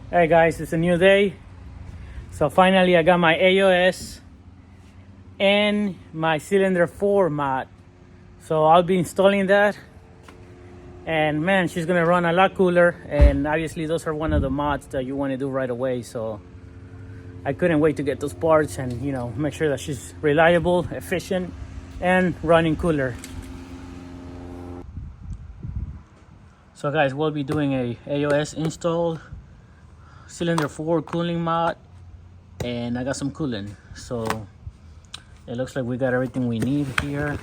Hey guys, it's a new day. So finally I got my AOS and my cylinder 4 mod. So I'll be installing that. And man, she's gonna run a lot cooler. And obviously those are one of the mods that you want to do right away. So I couldn't wait to get those parts and make sure that she's reliable, efficient, and running cooler. So guys, we'll be doing a AOS install, cylinder 4 cooling mod, and I got some coolant. So it looks like we got everything we need here.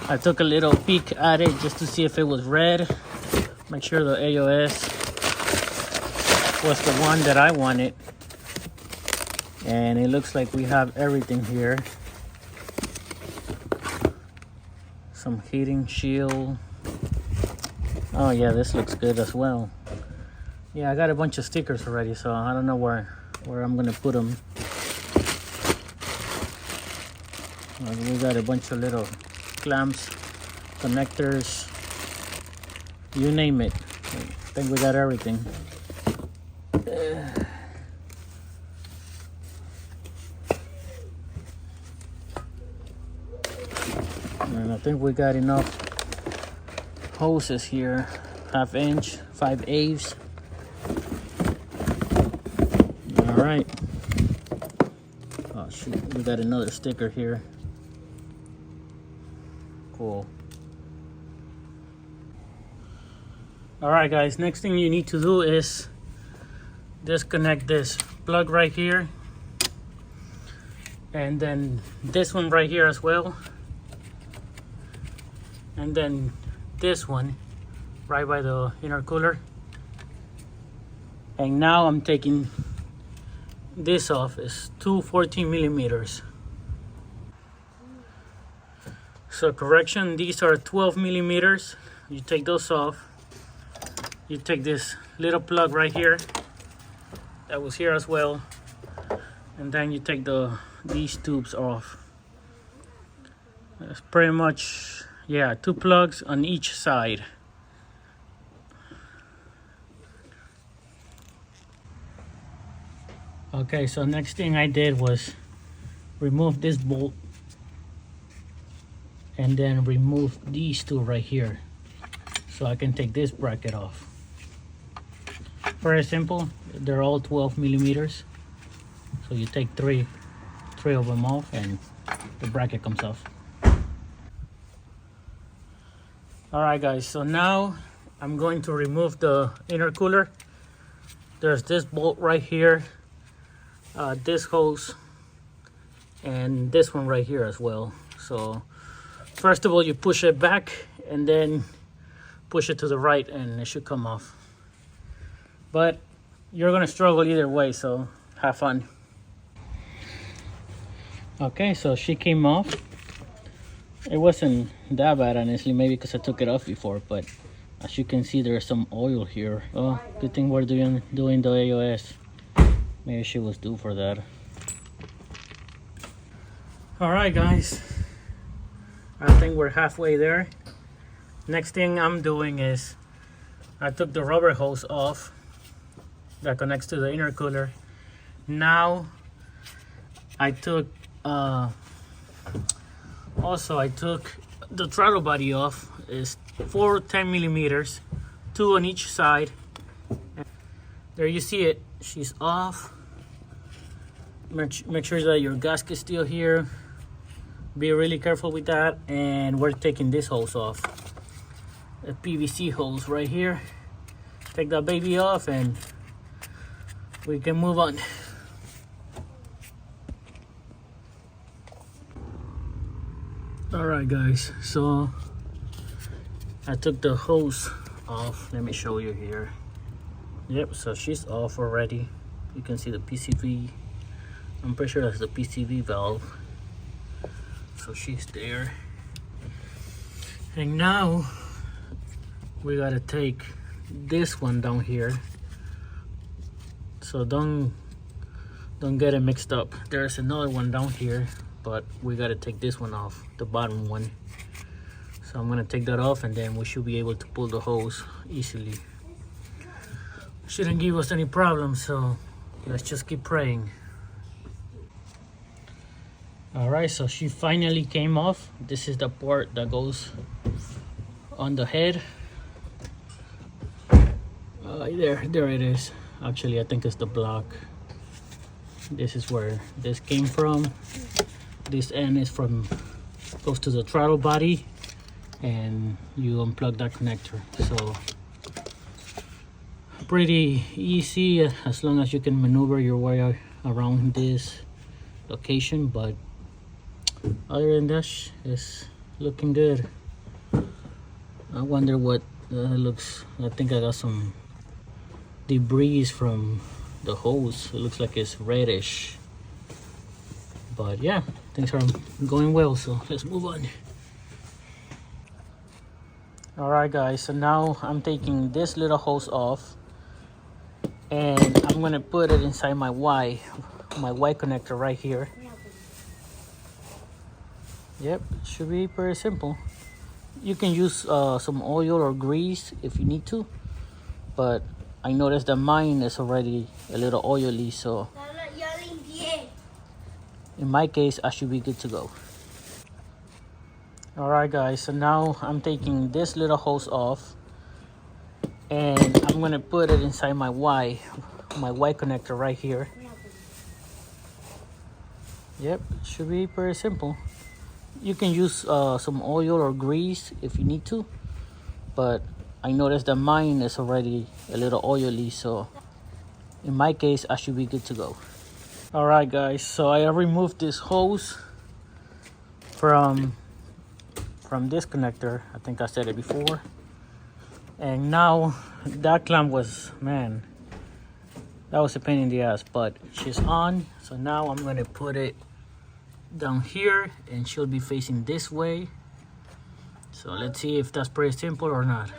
I took a little peek at it just to see if it was red, make sure the AOS was the one that I wanted, and it looks like we have everything here. Some heating shield. Oh yeah, this looks good as well. Yeah, I got a bunch of stickers already, so I don't know where I'm gonna put them. We got a bunch of little clamps, connectors, you name it. I think we got everything. And I think we got enough hoses here, 1/2 inch, 5/8. All right. Oh shoot, we got another sticker here. Cool. All right guys, next thing you need to do is disconnect this plug right here, and then this one right here as well, and then this one right by the intercooler. And now I'm taking this off. Is two 14 millimeters. So correction, these are 12 millimeters. You take those off. You take this little plug right here that was here as well, and then you take these tubes off. That's pretty much, yeah, 2 plugs on each side. Okay, so next thing I did was remove this bolt and then remove these 2 right here so I can take this bracket off. Very simple. They're all 12 millimeters, so you take three of them off and the bracket comes off. Alright guys, so now I'm going to remove the intercooler. There's this bolt right here, this hose, and this one right here as well. So first of all, you push it back and then push it to the right and it should come off. But you're gonna struggle either way, so have fun. Okay, so she came off. It wasn't that bad, honestly, maybe because I took it off before, but as you can see, there's some oil here. Oh, good thing we're doing the AOS. Maybe she was due for that. All right, guys. I think we're halfway there. Next thing I'm doing is I took the rubber hose off that connects to the intercooler. Now I took also I took the throttle body off. It's 4 10 millimeters, 2 on each side. There you see it, she's off. Make sure that your gasket's still here. Be really careful with that. And we're taking this hose off, a PVC hose right here. Take that baby off and we can move on. All right guys, so I took the hose off. Let me show you here. Yep, so she's off already. You can see the PCV. I'm pretty sure that's the PCV valve. So she's there. And now we gotta take this one down here. So don't get it mixed up. There's another one down here, but we gotta take this one off, the bottom one. So I'm gonna take that off and then we should be able to pull the hose easily. shouldn't give us any problems, so let's just keep praying. All right, so she finally came off. This is the part that goes on the head. There it is. Actually, I think it's the block. This is where this came from. This end is goes to the throttle body, and you unplug that connector. So pretty easy as long as you can maneuver your way around this location, but other than that, it's looking good. I wonder what looks. I think I got some debris from the hose. It looks like it's reddish, but yeah, things are going well, so let's move on. All right guys, so now I'm taking this little hose off, and I'm gonna put it inside my Y connector right here. Yep, should be pretty simple. You can use some oil or grease if you need to, but I noticed that mine is already a little oily, so in my case I should be good to go. All right guys, so now I'm taking this little hose off, and I'm gonna put it inside my Y connector right here. Yep, should be pretty simple. You can use some oil or grease if you need to, but I noticed that mine is already a little oily, so in my case I should be good to go. All right guys, so I removed this hose from this connector. I think I said it before, and now that clamp was, man, that was a pain in the ass, but she's on. So now I'm gonna put it down here, and she'll be facing this way. So let's see if that's pretty simple or not.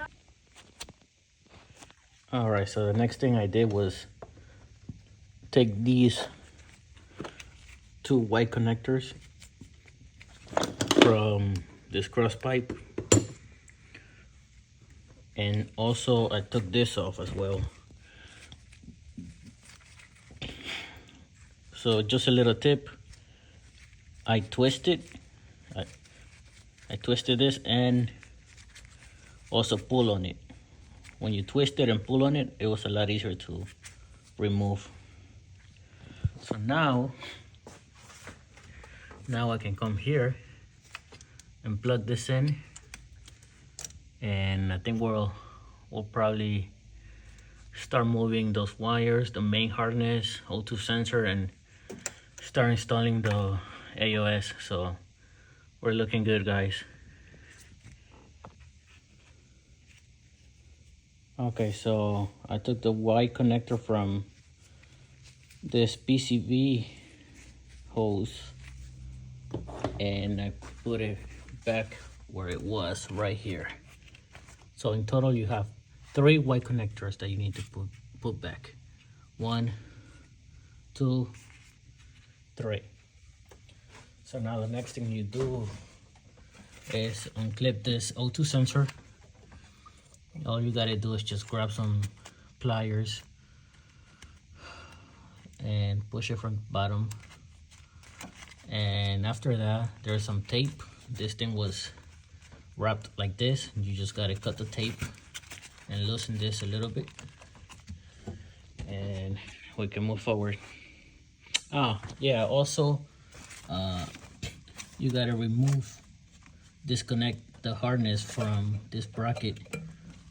All right, so the next thing I did was take these two white connectors from this cross pipe, and also I took this off as well. So just a little tip, I twisted this and also pull on it. When you twist it and pull on it, it was a lot easier to remove. So now I can come here and plug this in, and I think we'll probably start moving those wires, the main harness, O2 sensor, and start installing the AOS. So we're looking good, guys. Okay, so I took the white connector from this PCV hose and I put it back where it was, right here. So in total you have 3 white connectors that you need to put back. 1, 2, 3. So now the next thing you do is unclip this O2 sensor. All you gotta do is just grab some pliers and push it from the bottom, and after that there's some tape. This thing was wrapped like this, and you just gotta cut the tape and loosen this a little bit, and we can move forward. Yeah, also you gotta disconnect the harness from this bracket.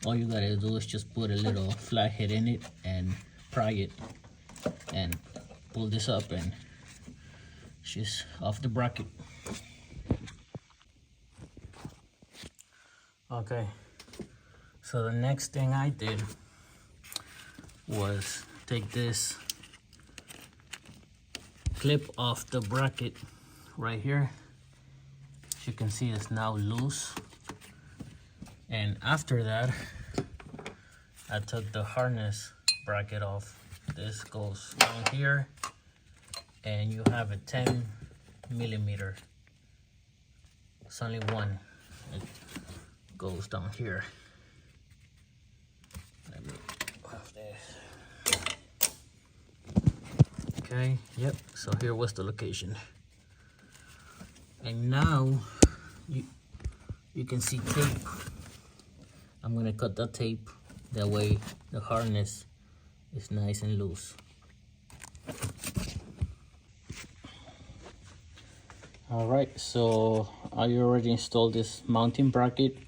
All you gotta do is just put a little flathead in it and pry it and pull this up, and she's off the bracket. Okay, so the next thing I did was take this clip off the bracket right here. As you can see, it's now loose, and after that I took the harness bracket off. This goes down here, and you have a 10 millimeter. It's only one. It goes down here. Let me have this. Okay, yep, so here was the location. And now you can see tape. I'm gonna cut the tape, that way the harness is nice and loose. Alright, so I already installed this mounting bracket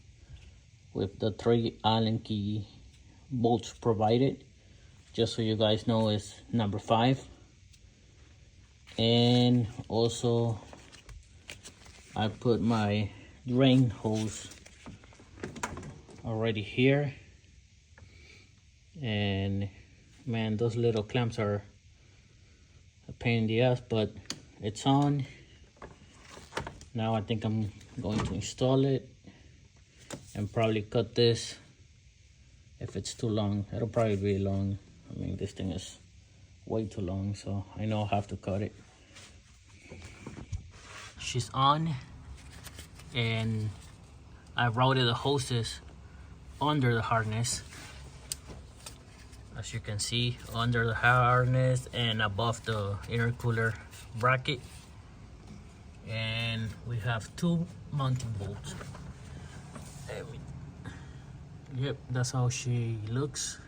with the 3 Allen key bolts provided. Just so you guys know, it's number 5. And also I put my drain hose already here. And man, those little clamps are a pain in the ass, but it's on. Now I think I'm going to install it and probably cut this if it's too long. It'll probably be long. I mean, this thing is way too long, so I know I'll have to cut it. She's on, and I routed the hoses under the harness. As you can see, under the harness and above the intercooler bracket. And we have 2 mounting bolts. Yep, that's how she looks.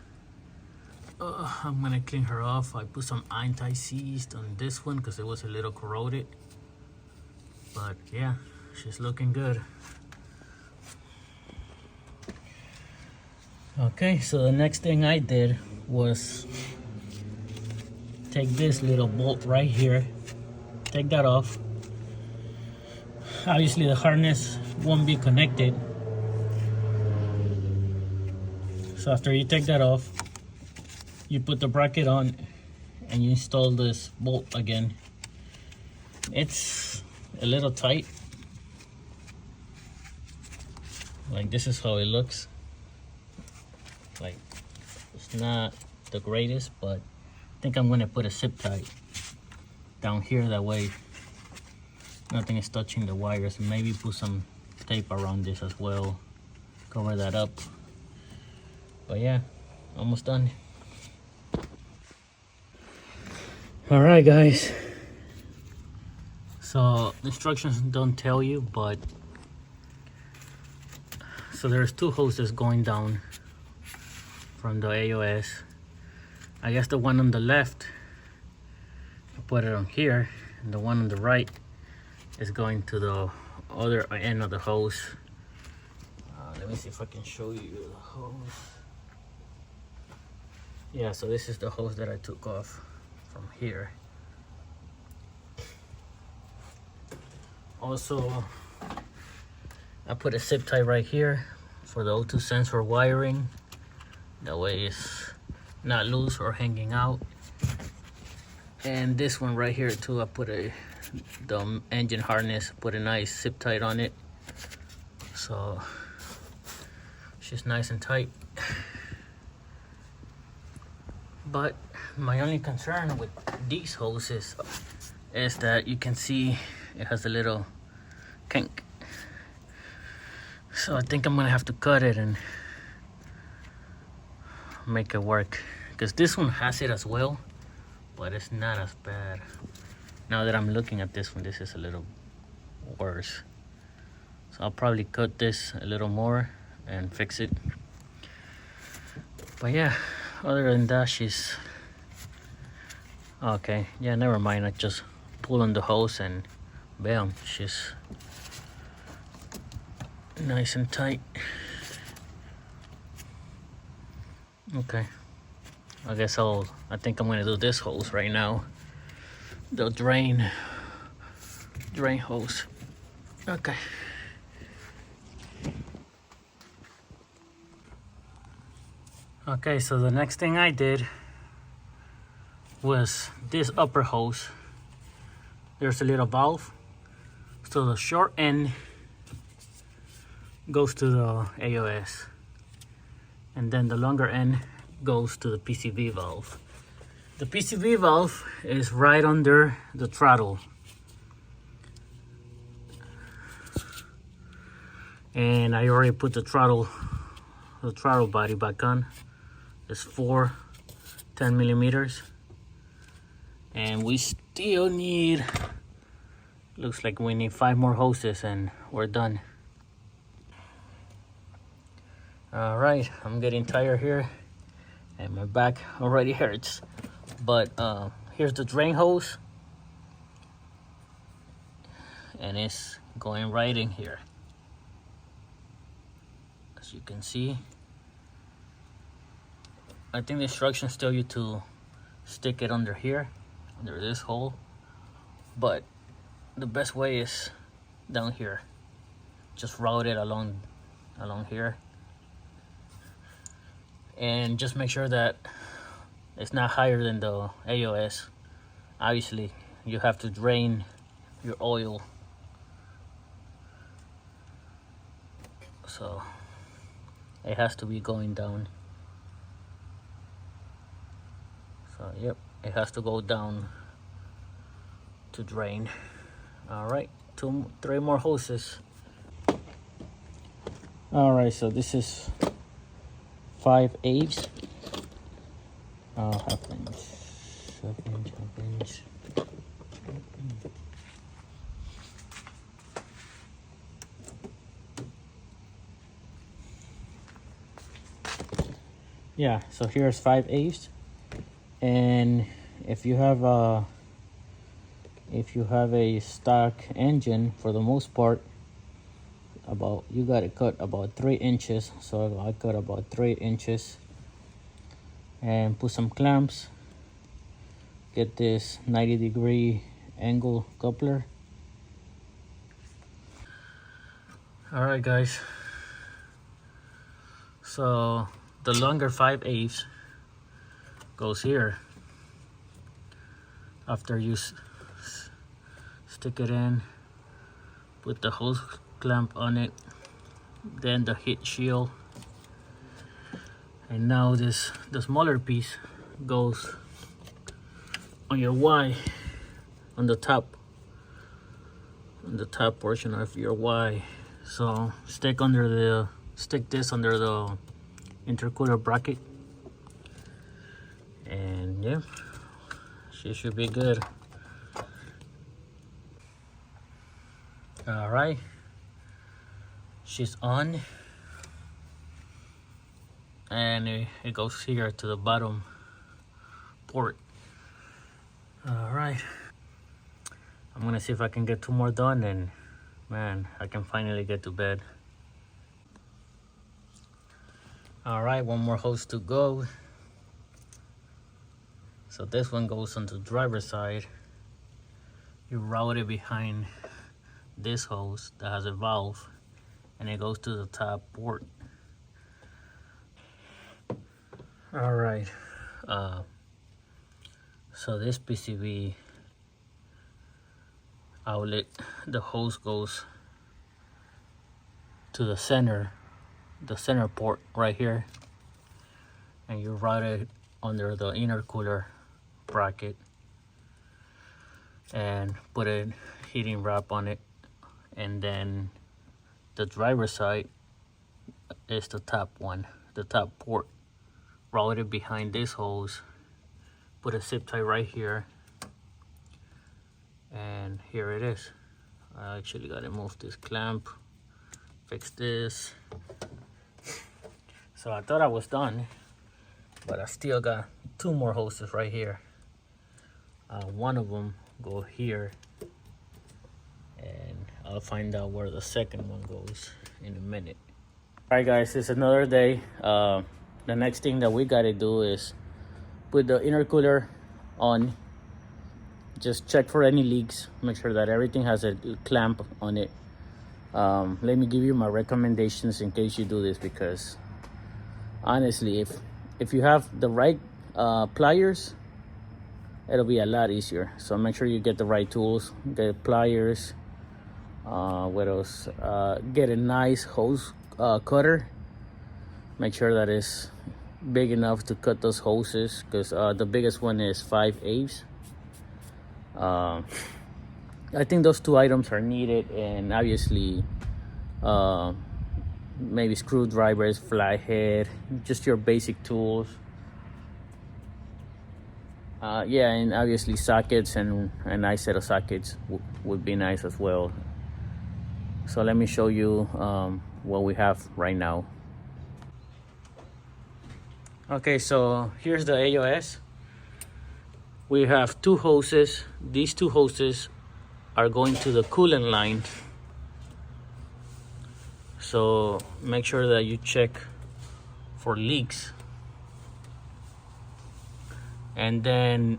I'm gonna clean her off. I put some anti-seize on this one because it was a little corroded. But yeah, she's looking good. Okay, so the next thing I did was take this little bolt right here, take that off. Obviously the harness won't be connected, so after you take that off, you put the bracket on and you install this bolt again. It's a little tight, like this is how it looks. Like, it's not the greatest, but I think I'm gonna put a zip tie down here, that way nothing is touching the wires. And maybe put some tape around this as well, cover that up. But yeah, almost done. All right, guys, so the instructions don't tell you, but so there's 2 hoses going down from the AOS. I guess the one on the left, I put it on here, and the one on the right is going to the other end of the hose. Let me see if I can show you the hose. Yeah, so this is the hose that I took off from here. Also, I put a zip tie right here for the O2 sensor wiring. That way it's not loose or hanging out. And this one right here too, I put the engine harness, put a nice zip tie on it, so she's nice and tight. But my only concern with these hoses is that you can see it has a little kink. So I think I'm gonna have to cut it and make it work, because this one has it as well, but it's not as bad. Now that I'm looking at this one, this is a little worse. So I'll probably cut this a little more and fix it. But yeah, other than that, she's okay. Yeah, never mind. I just pull on the hose and bam, she's nice and tight. Okay, I guess I think I'm gonna do this hose right now, the drain hose. Okay. Okay, so the next thing I did was this upper hose. There's a little valve, so the short end goes to the AOS, and then the longer end goes to the PCV valve. The PCV valve is right under the throttle, and I already put the throttle body back on. It's 4 10 millimeters, And we still need, looks like we need 5 more hoses and we're done. All right, I'm getting tired here and my back already hurts. But here's the drain hose, and it's going right in here. As you can see, I think the instructions tell you to stick it under here, under this hole, but the best way is down here. Just route it along here, and just make sure that it's not higher than the AOS. Obviously, you have to drain your oil, so it has to be going down. So yep, it has to go down to drain. All right, 3 more hoses. All right, so this is 5/8, half inch, half inch. Yeah, so here's 5/8, and if you have a stock engine, for the most part, you got to cut about 3 inches. So I cut about 3 inches and put some clamps. Get this 90-degree angle coupler. All right, guys. So the longer 5/8 goes here. After you stick it in, put the hose clamp on it, then the heat shield, and now the smaller piece goes on your Y, on the top portion of your Y. So stick this under the intercooler bracket, and yeah, she should be good. All right, she's on, and it goes here to the bottom port. All right, I'm gonna see if I can get 2 more done, and man, I can finally get to bed. All right, 1 more hose to go. So this one goes on the driver's side. You route it behind this hose that has a valve, and it goes to the top port. All right, so this PCB outlet, the hose goes to the center port right here, and you route it under the intercooler bracket and put a heating wrap on it. And then the driver's side is the top one, the top port. Route it behind this hose, put a zip tie right here, and here it is. I actually gotta move this clamp, fix this. So I thought I was done, but I still got 2 more hoses right here. One of them go here, and I'll find out where the second one goes in a minute. All right, guys, it's another day. The next thing that we gotta do is put the intercooler on. Just check for any leaks. Make sure that everything has a clamp on it. Let me give you my recommendations in case you do this, because honestly, if you have the right pliers, it'll be a lot easier. So make sure you get the right tools, get pliers. What else? Get a nice hose cutter. Make sure that it's big enough to cut those hoses, because the biggest one is 5/8. I think those 2 items are needed, and obviously maybe screwdrivers, flathead, just your basic tools. Yeah, and obviously sockets and a nice set of sockets would be nice as well. So let me show you what we have right now. Okay, so here's the AOS. We have two hoses. These two hoses are going to the coolant line. So make sure that you check for leaks. And then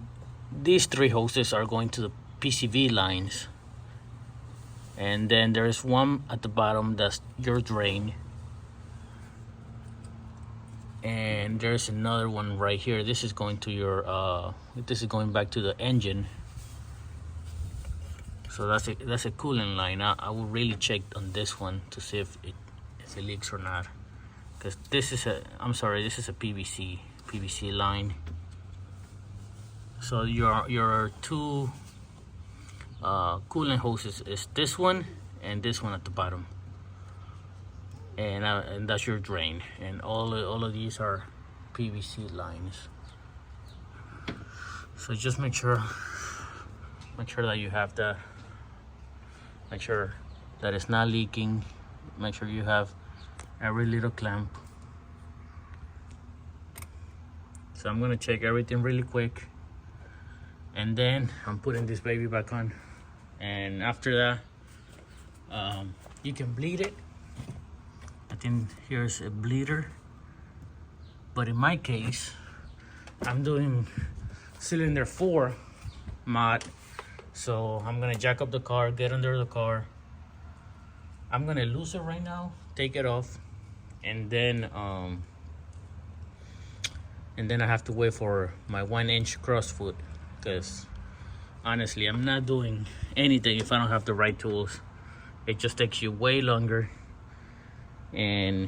these three hoses are going to the PCV lines. And then there's one at the bottom that's your drain. And there's another one right here. This is going to your this is going back to the engine. So that's a coolant line. I will really check on this one to see if it leaks or not, because this is a PVC line. So your two coolant hoses is this one and this one at the bottom, and that's your drain, and all of these are PVC lines. So just make sure that you have that. Make sure that it's not leaking. Make sure you have every little clamp. So I'm gonna check everything really quick, and then I'm putting this baby back on. And after that, you can bleed it. I think here's a bleeder, but in my case, I'm doing cylinder 4 mod. So I'm gonna jack up the car, get under the car. I'm gonna loose it right now, take it off, and then I have to wait for my 1-inch crossfoot, because honestly, I'm not doing anything if I don't have the right tools. It just takes you way longer, and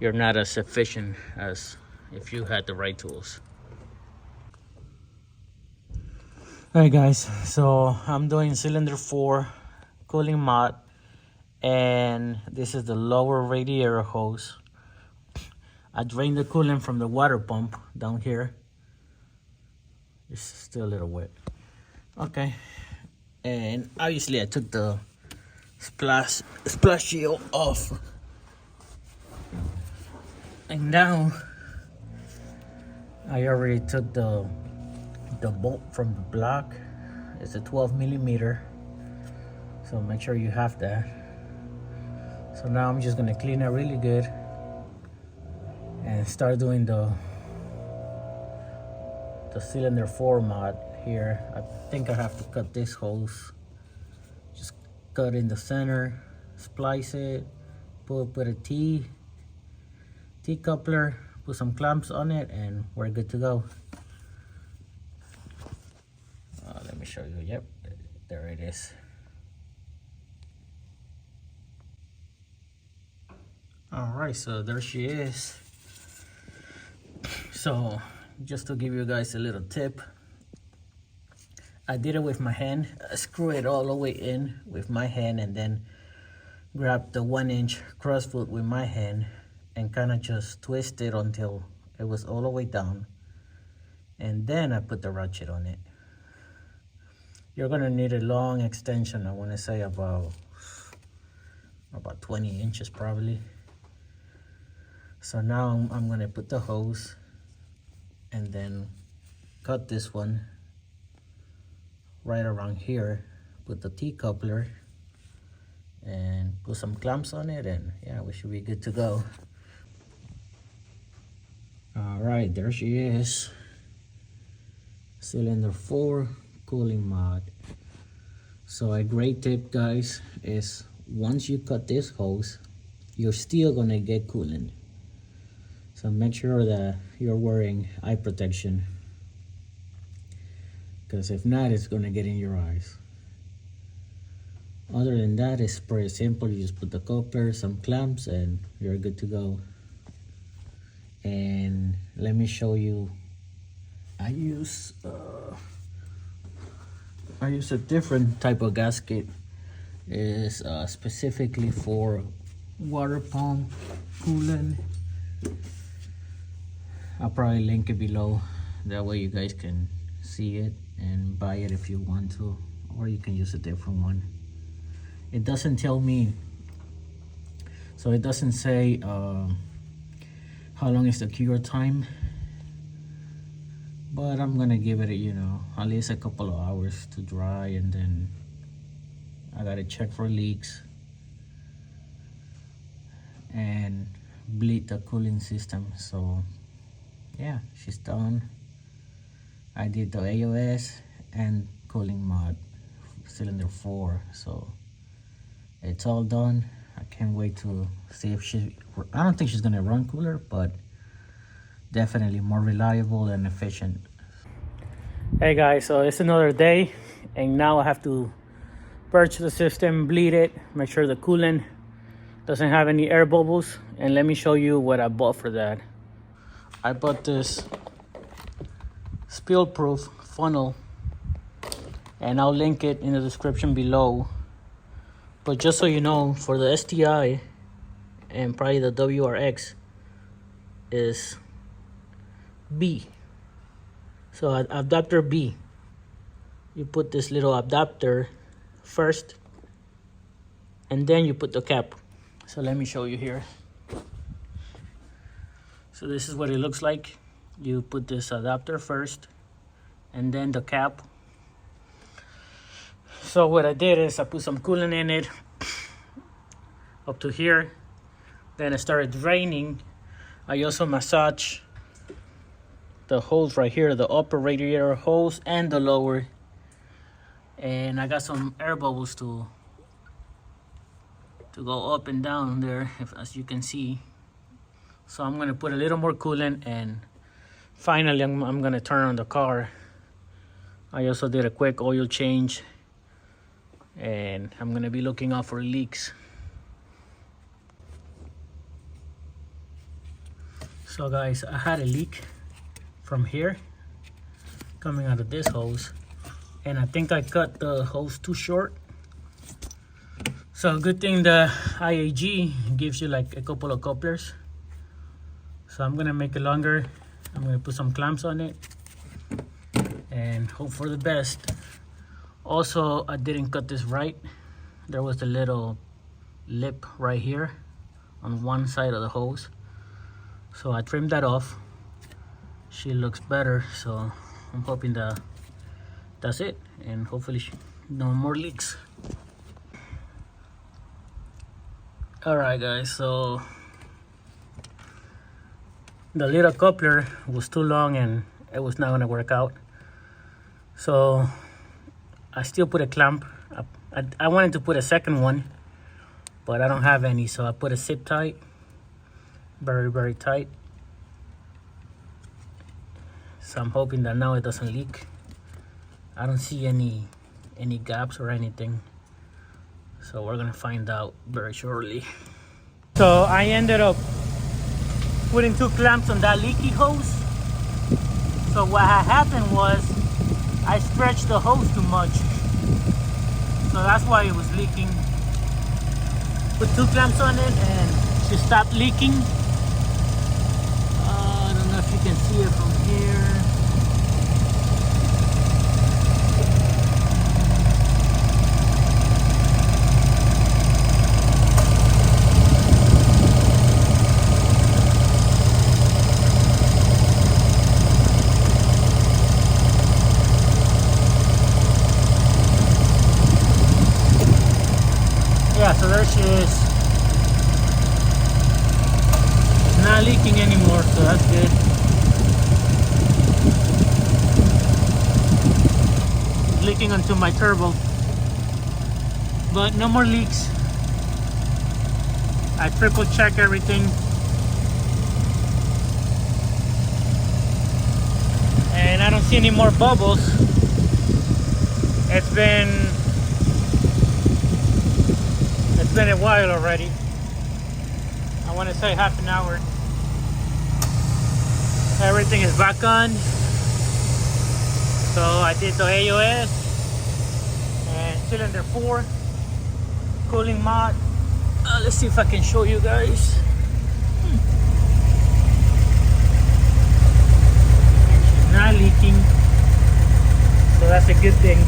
you're not as efficient as if you had the right tools. Alright guys, so I'm doing cylinder 4 cooling mod, and this is the lower radiator hose. I drained the coolant from the water pump down here. It's still a little wet. Okay, and obviously I took the splash shield off, and now I already took the bolt from the block. It's a 12mm, so make sure you have that. So now I'm just gonna clean it really good and start doing the cylinder 4 mod here. I think I have to cut this hose. Just cut in the center, splice it, put a T coupler, put some clamps on it, and we're good to go. Let me show you. Yep, there it is. All right, so there she is. So just to give you guys a little tip, I did it with my hand. I screw it all the way in with my hand, and then grab the 1-inch crossfoot with my hand and kind of just twist it until it was all the way down, and then I put the ratchet on it. You're gonna need a long extension. I want to say about 20 inches probably. So now I'm gonna put the hose and then cut this one right around here, put the T coupler and put some clamps on it, and yeah, we should be good to go. All right, there she is. Cylinder 4 cooling mod. So a great tip, guys, is once you cut this hose, you're still gonna get coolant. So make sure that you're wearing eye protection, because if not, it's gonna get in your eyes. Other than that, it's pretty simple. You just put the coupler, some clamps, and you're good to go. And let me show you. I use a different type of gasket. It's specifically for water pump coolant. I'll probably link it below That way you guys can see it and buy it if you want to, or you can use a different one. It doesn't tell me, so it doesn't say how long is the cure time, but I'm gonna give it, you know, at least a couple of hours to dry, and then I gotta check for leaks and bleed the cooling system. So yeah, she's done. I did the AOS and cooling mod cylinder 4, so it's all done. I can't wait to see if I don't think she's gonna run cooler, but definitely more reliable and efficient. Hey guys, so it's another day, and now I have to purge the system, bleed it, make sure the coolant doesn't have any air bubbles, and let me show you what I bought for that. I bought this spill-proof funnel, and I'll link it in the description below. But just so you know, for the STI and probably the WRX is B. So adapter B, you put this little adapter first, and then you put the cap. So let me show you here. So this is what it looks like. You put this adapter first, and then the cap. So what I did is I put some coolant in it up to here. Then it started draining. I also massage the hose right here, the upper radiator hose and the lower. And I got some air bubbles to go up and down there, as you can see. So I'm gonna put a little more coolant, and finally I'm gonna turn on the car. I also did a quick oil change, and I'm gonna be looking out for leaks. So guys, I had a leak from here coming out of this hose, and I think I cut the hose too short. So good thing the IAG gives you like a couple of couplers. So I'm gonna make it longer. I'm gonna put some clamps on it and hope for the best. Also, I didn't cut this right. There was a little lip right here on one side of the hose, so I trimmed that off. She looks better, so I'm hoping that that's it, and hopefully no more leaks. All right guys, so the little coupler was too long and it was not gonna work out, so I still put a clamp. I wanted to put a second one, but I don't have any, so I put a zip tie, very tight. So I'm hoping that now it doesn't leak. I don't see any gaps or anything, so we're gonna find out very shortly. So I ended up putting 2 clamps on that leaky hose. So what had happened was I stretched the hose too much, so that's why it was leaking. Put 2 clamps on it and she stopped leaking. I don't know if you can see it from here. Yeah, so there she is. Not leaking anymore, so that's good. It's leaking onto my turbo, but no more leaks. I triple check everything, and I don't see any more bubbles. It's been a while already. I want to say half an hour. Everything is back on. So I did the AOS and cylinder 4 cooling mod. Let's see if I can show you guys. She's not leaking, so that's a good thing.